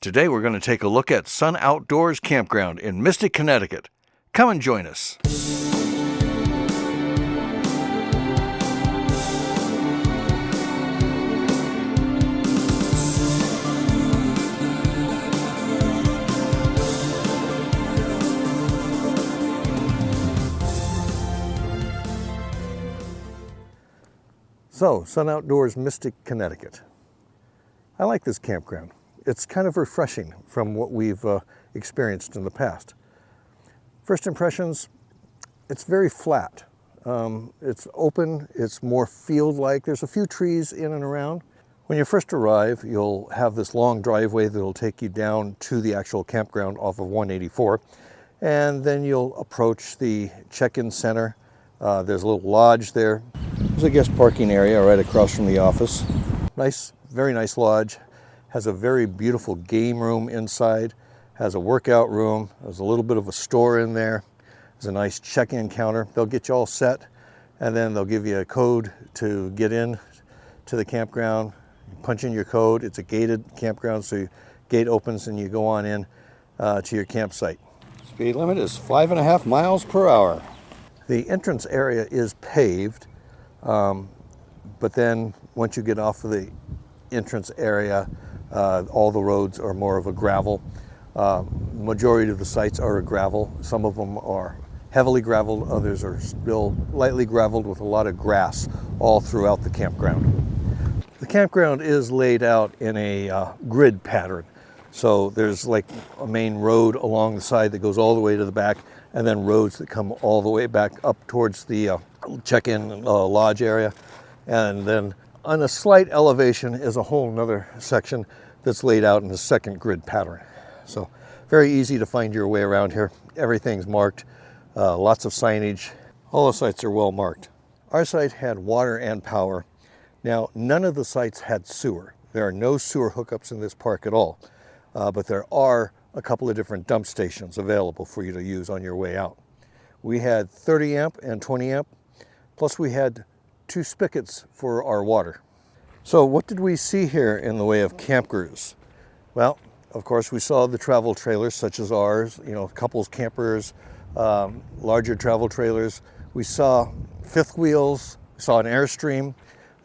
Today we're going to take a look at Sun Outdoors Campground in Mystic, Connecticut. Come and join us. So, Sun Outdoors Mystic, Connecticut. I like this campground. It's kind of refreshing from what we've experienced in the past. First impressions, it's very flat. It's open, it's more field-like. There's a few trees in and around. When you first arrive, you'll have this long driveway that'll take you down to the actual campground off of 184. And then you'll approach the check-in center. There's a little lodge there. There's a guest parking area right across from the office. Nice, very nice lodge. Has a very beautiful game room inside. Has a workout room. There's a little bit of a store in there. There's a nice check-in counter. They'll get you all set, and then they'll give you a code to get in to the campground. You punch in your code. It's a gated campground, so your gate opens and you go on in to your campsite. Speed limit is 5.5 miles per hour. The entrance area is paved, but then once you get off of the entrance area, all the roads are more of a gravel. Majority of the sites are a gravel. Some of them are heavily graveled, others are still lightly graveled with a lot of grass all throughout the campground. The campground is laid out in a grid pattern. So there's like a main road along the side that goes all the way to the back, and then roads that come all the way back up towards the check-in lodge area. And then on a slight elevation is a whole nother section that's laid out in the second grid pattern. So very easy to find your way around here. Everything's marked, lots of signage. All the sites are well marked. Our site had water and power. Now, none of the sites had sewer. There are no sewer hookups in this park at all, but there are a couple of different dump stations available for you to use on your way out. We had 30 amp and 20 amp, plus we had 2 spigots for our water. So what did we see here in the way of campers? Well, of course, we saw the travel trailers such as ours, couples campers, larger travel trailers. We saw fifth wheels, we saw an Airstream,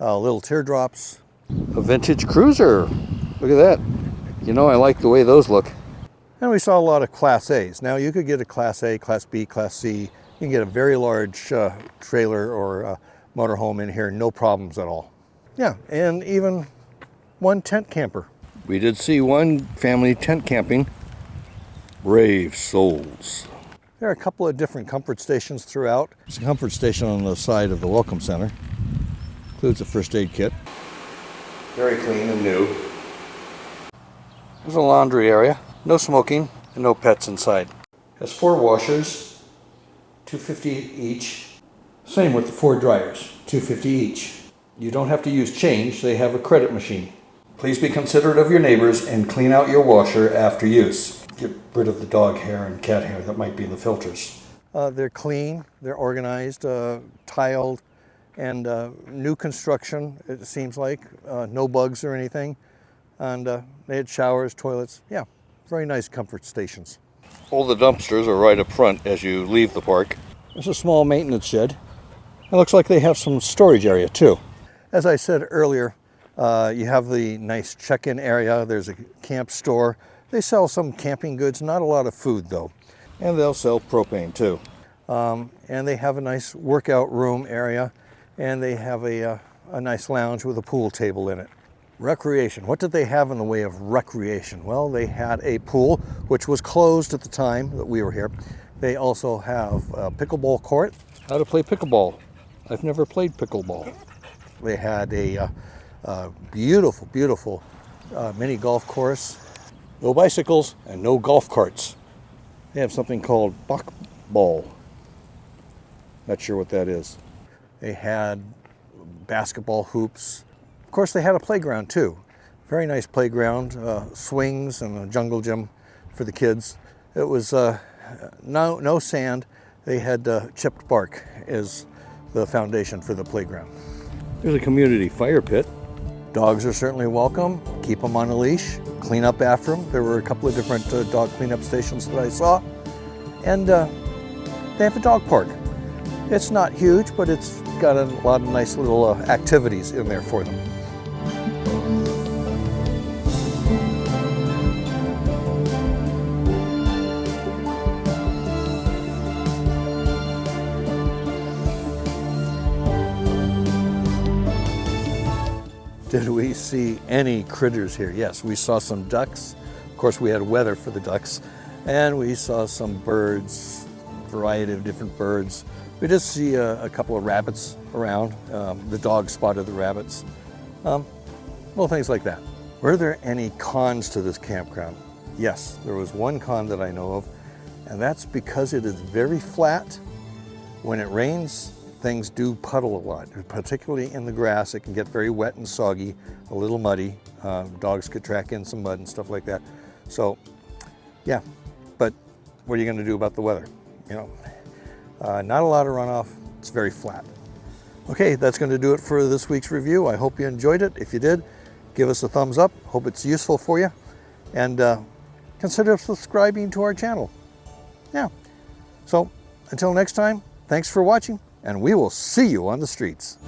little teardrops, a vintage cruiser. Look at that. I like the way those look. And we saw a lot of Class A's. Now you could get a Class A, Class B, Class C. You can get a very large trailer or motorhome in here, no problems at all. Yeah, and even one tent camper. We did see one family tent camping. Brave souls. There are a couple of different comfort stations throughout. There's a comfort station on the side of the Welcome Center. Includes a first aid kit. Very clean and new. There's a laundry area. No smoking and no pets inside. Has 4 washers, $2.50 each. Same with the 4 dryers, $2.50 each. You don't have to use change, they have a credit machine. Please be considerate of your neighbors and clean out your washer after use. Get rid of the dog hair and cat hair that might be in the filters. They're clean, they're organized, tiled, and new construction, it seems like. No bugs or anything. And they had showers, toilets. Yeah, very nice comfort stations. All the dumpsters are right up front as you leave the park. There's a small maintenance shed. It looks like they have some storage area too. As I said earlier, you have the nice check-in area. There's a camp store. They sell some camping goods, not a lot of food though. And they'll sell propane too. And they have a nice workout room area, and they have a nice lounge with a pool table in it. Recreation. What did they have in the way of recreation? Well, they had a pool, which was closed at the time that we were here. They also have a pickleball court. How to play pickleball. I've never played pickleball. They had a beautiful, beautiful mini golf course. No bicycles and no golf carts. They have something called buck ball. Not sure what that is. They had basketball hoops. Of course, they had a playground too. Very nice playground, swings and a jungle gym for the kids. It was no sand. They had chipped bark as the foundation for the playground. There's a community fire pit. Dogs are certainly welcome. Keep them on a leash. clean up after them. There were a couple of different dog cleanup stations that I saw. And they have a dog park. It's not huge, but it's got a lot of nice little activities in there for them. Did we see any critters here? Yes, we saw some ducks. Of course, we had weather for the ducks. And we saw some birds, a variety of different birds. We did see a couple of rabbits around. The dog spotted the rabbits. Little things like that. Were there any cons to this campground? Yes, there was one con that I know of, and that's because it is very flat. When it rains, things do puddle a lot, particularly in the grass. It can get very wet and soggy, a little muddy. Dogs could track in some mud and stuff like that. So, yeah, but what are you going to do about the weather? You know, not a lot of runoff. It's very flat. Okay, that's going to do it for this week's review. I hope you enjoyed it. If you did, give us a thumbs up. Hope it's useful for you. And consider subscribing to our channel. Yeah. So, until next time, thanks for watching, and we will see you on the streets.